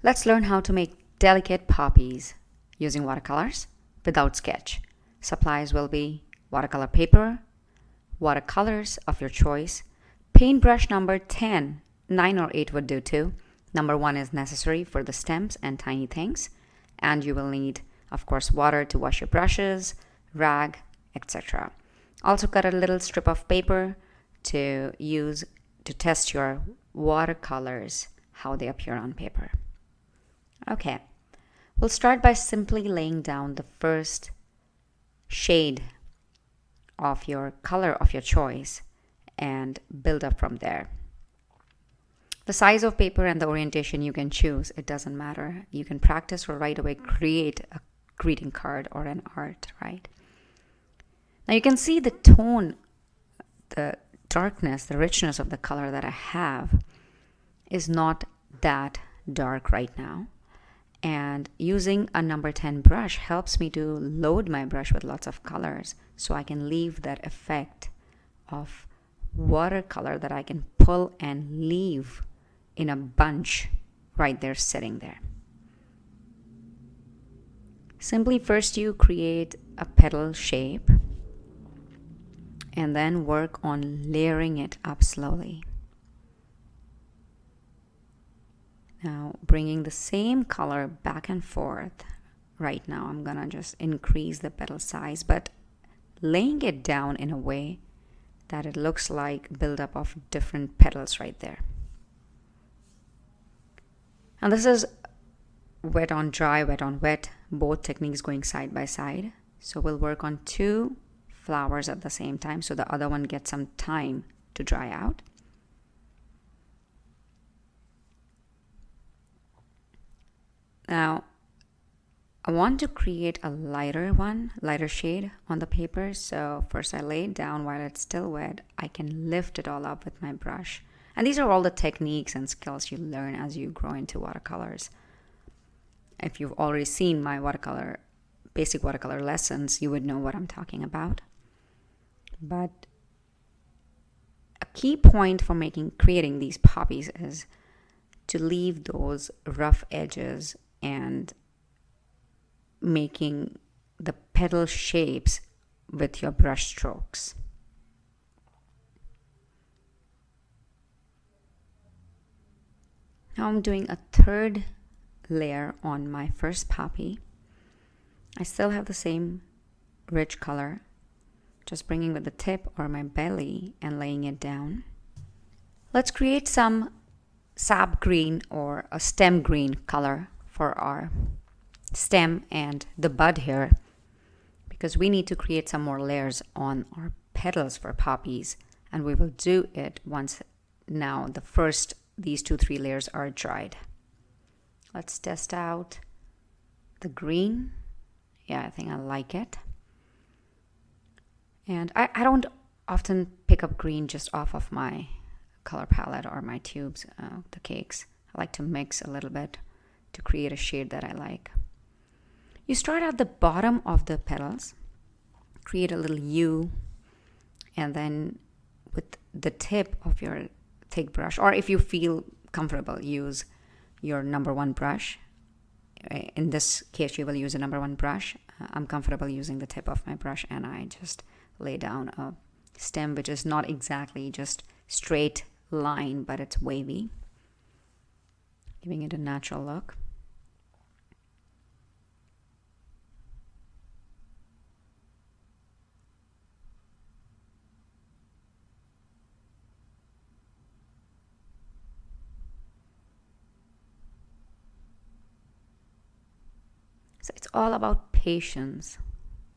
Let's learn how to make delicate poppies using watercolors without sketch. Supplies will be watercolor paper, watercolors of your choice, paintbrush number 10, 9 or 8 would do too. Number 1 is necessary for the stems and tiny things. And you will need, of course, water to wash your brushes, rag, etc. Also cut a little strip of paper to use to test your watercolors, how they appear on paper. Okay, we'll start by simply laying down the first shade of your color of your choice and build up from there. The size of paper and the orientation you can choose, it doesn't matter. You can practice or right away create a greeting card or an art, right? Now you can see the tone, the darkness, the richness of the color that I have is not that dark right now. And using a number 10 brush helps me to load my brush with lots of colors so I can leave that effect of watercolor that I can pull and leave in a bunch right there sitting there. Simply first you create a petal shape and then work on layering it up slowly. Now bringing the same color back and forth. Right now I'm gonna just increase the petal size, but laying it down in a way that it looks like buildup of different petals right there. And this is wet on dry, wet on wet, both techniques going side by side. So we'll work on 2 flowers at the same time so the other one gets some time to dry out. Now, I want to create a lighter shade on the paper. So first I lay it down while it's still wet. I can lift it all up with my brush. And these are all the techniques and skills you learn as you grow into watercolors. If you've already seen my basic watercolor lessons, you would know what I'm talking about. But a key point for creating these poppies is to leave those rough edges and making the petal shapes with your brush strokes. Now I'm doing a 3rd layer on my first poppy. I still have the same rich color, just bringing with the tip or my belly and laying it down. Let's create some sap green or a stem green color for our stem and the bud here, because we need to create some more layers on our petals for poppies, and we will do it once now these 2-3 layers are dried. Let's test out the green. Yeah, I think I like it. And I don't often pick up green just off of my color palette or my tubes, the cakes. I like to mix a little bit to create a shade that I like. You start at the bottom of the petals, create a little U, and then with the tip of your thick brush, or if you feel comfortable, use your number 1 brush. In this case, you will use a number 1 brush. I'm comfortable using the tip of my brush, and I just lay down a stem which is not exactly just straight line, but it's wavy, giving it a natural look. So it's all about patience.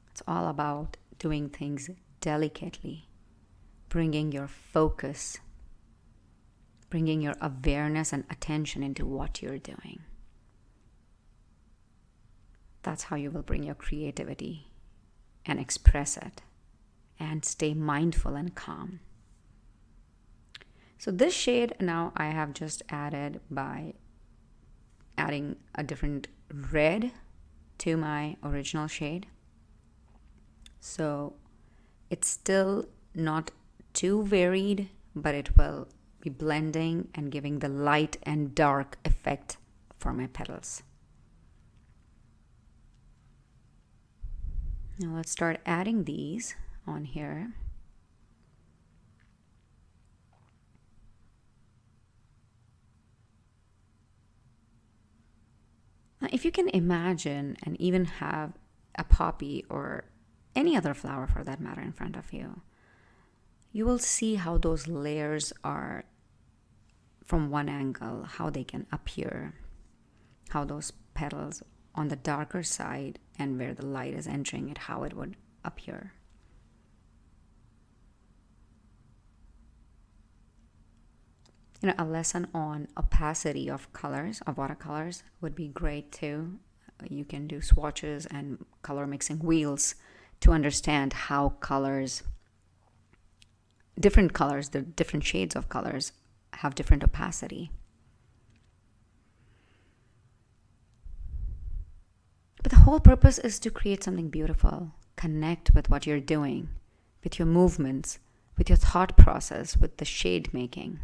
It's all about doing things delicately, bringing your focus, bringing your awareness and attention into what you're doing. That's how you will bring your creativity and express it and stay mindful and calm. So this shade now I have just added by adding a different red to my original shade. So it's still not too varied, but it will be blending and giving the light and dark effect for my petals. Now let's start adding these on here. Now, if you can imagine and even have a poppy or any other flower for that matter in front of you, you will see how those layers are from one angle, how they can appear, how those petals on the darker side and where the light is entering it, how it would appear. A lesson on opacity of colors, of watercolors, would be great too. You can do swatches and color mixing wheels to understand how different colors, the different shades of colors have different opacity. But the whole purpose is to create something beautiful, connect with what you're doing, with your movements, with your thought process, with the shade making.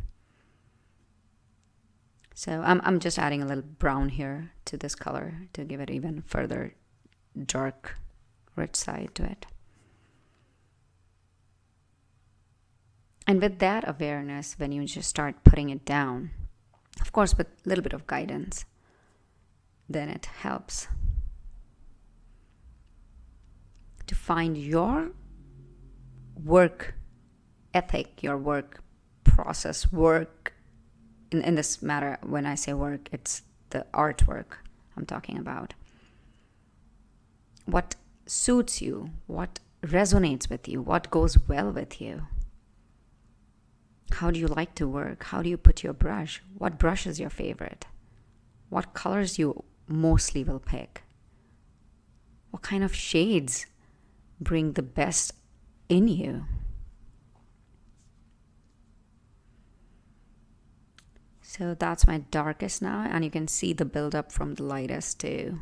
So I'm just adding a little brown here to this color to give it even further dark, rich side to it. And with that awareness, when you just start putting it down, of course with a little bit of guidance, then it helps to find your work ethic, your work process, work. In this matter, when I say work, it's the artwork I'm talking about. What suits you, what resonates with you, what goes well with you. How do you like to work? How do you put your brush? What brush is your favorite? What colors you mostly will pick? What kind of shades bring the best in you? So that's my darkest now, and you can see the build-up from the lightest to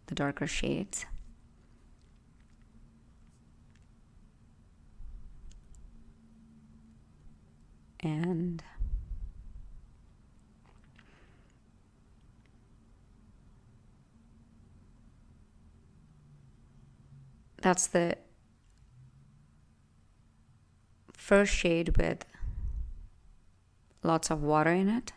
the darker shades. And that's the first shade with lots of water in it.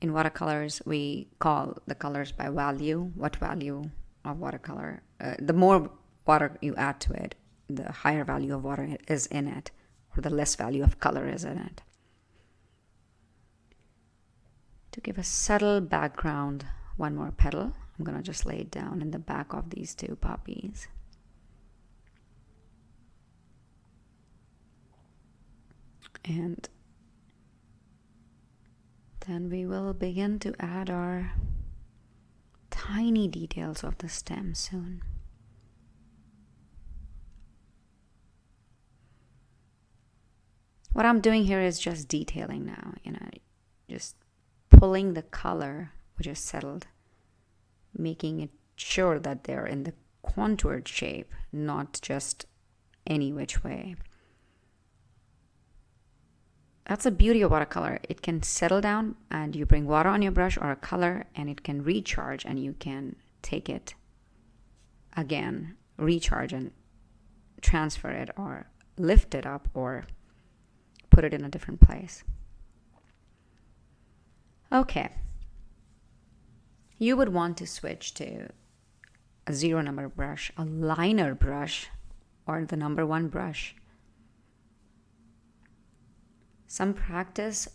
In watercolors, we call the colors by value. What value of watercolor? The more water you add to it, the higher value of water is in it, or the less value of color is in it. To give a subtle background, one more petal. I'm going to just lay it down in the back of these two poppies. And then we will begin to add our tiny details of the stem soon. What I'm doing here is just detailing now, just pulling the color, which is settled, making it sure that they're in the contoured shape, not just any which way. That's the beauty of watercolor. It can settle down and you bring water on your brush or a color and it can recharge and you can take it again, recharge and transfer it or lift it up or put it in a different place. Okay. You would want to switch to a 0 number brush, a liner brush, or the number 1 brush. Some practice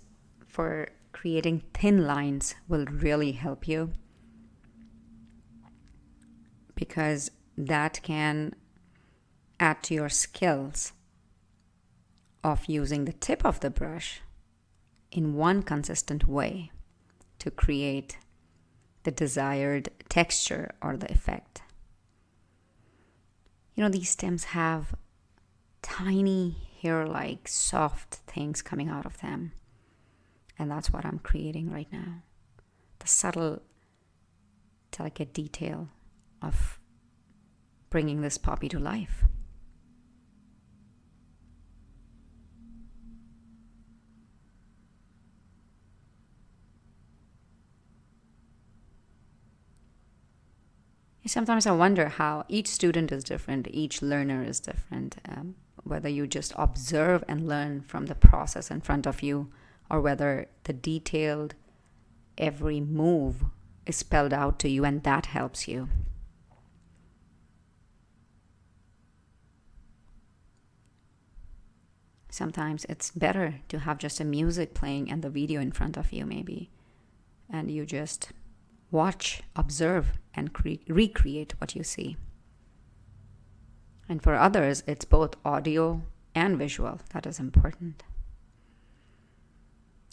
for creating thin lines will really help you, because that can add to your skills of using the tip of the brush in one consistent way to create the desired texture or the effect. These stems have tiny hair-like soft things coming out of them. And that's what I'm creating right now. The subtle, delicate detail of bringing this poppy to life. Sometimes I wonder how each student is different, each learner is different, whether you just observe and learn from the process in front of you, or whether the detailed every move is spelled out to you and that helps you. Sometimes it's better to have just a music playing and the video in front of you, maybe, and you just watch, observe, and recreate what you see. And for others, it's both audio and visual. That is important.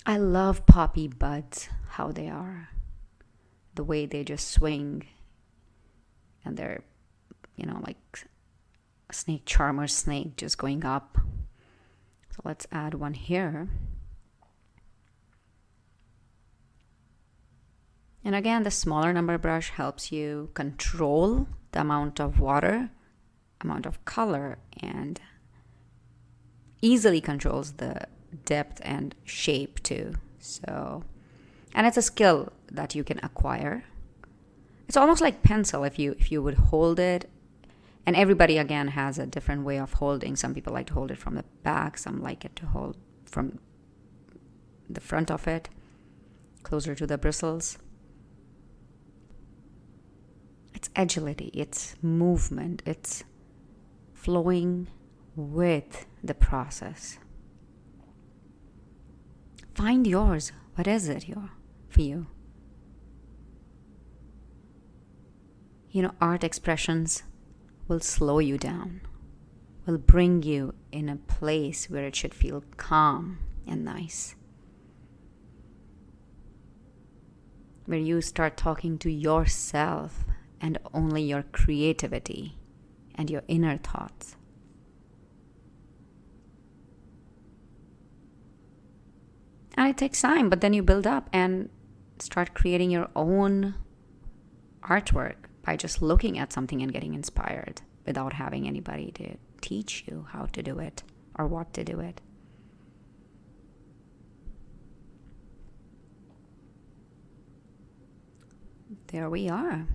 I love poppy buds, how they are. The way they just swing. And they're, like a snake charmer snake just going up. So let's add one here. And again, the smaller number brush helps you control the amount of water, amount of color, and easily controls the depth and shape too. So, and it's a skill that you can acquire. It's almost like pencil if you would hold it. And everybody again has a different way of holding. Some people like to hold it from the back, some like it to hold from the front of it, closer to the bristles. It's agility, it's movement, it's flowing with the process. Find yours. What is it for you? Art expressions will slow you down, will bring you in a place where it should feel calm and nice. Where you start talking to yourself and only your creativity and your inner thoughts. And it takes time, but then you build up and start creating your own artwork by just looking at something and getting inspired without having anybody to teach you how to do it or what to do it. There we are.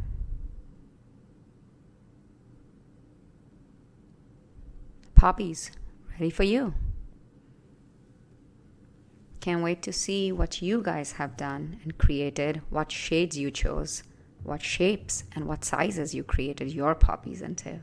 Poppies, ready for you. Can't wait to see what you guys have done and created, what shades you chose, what shapes and what sizes you created your poppies into.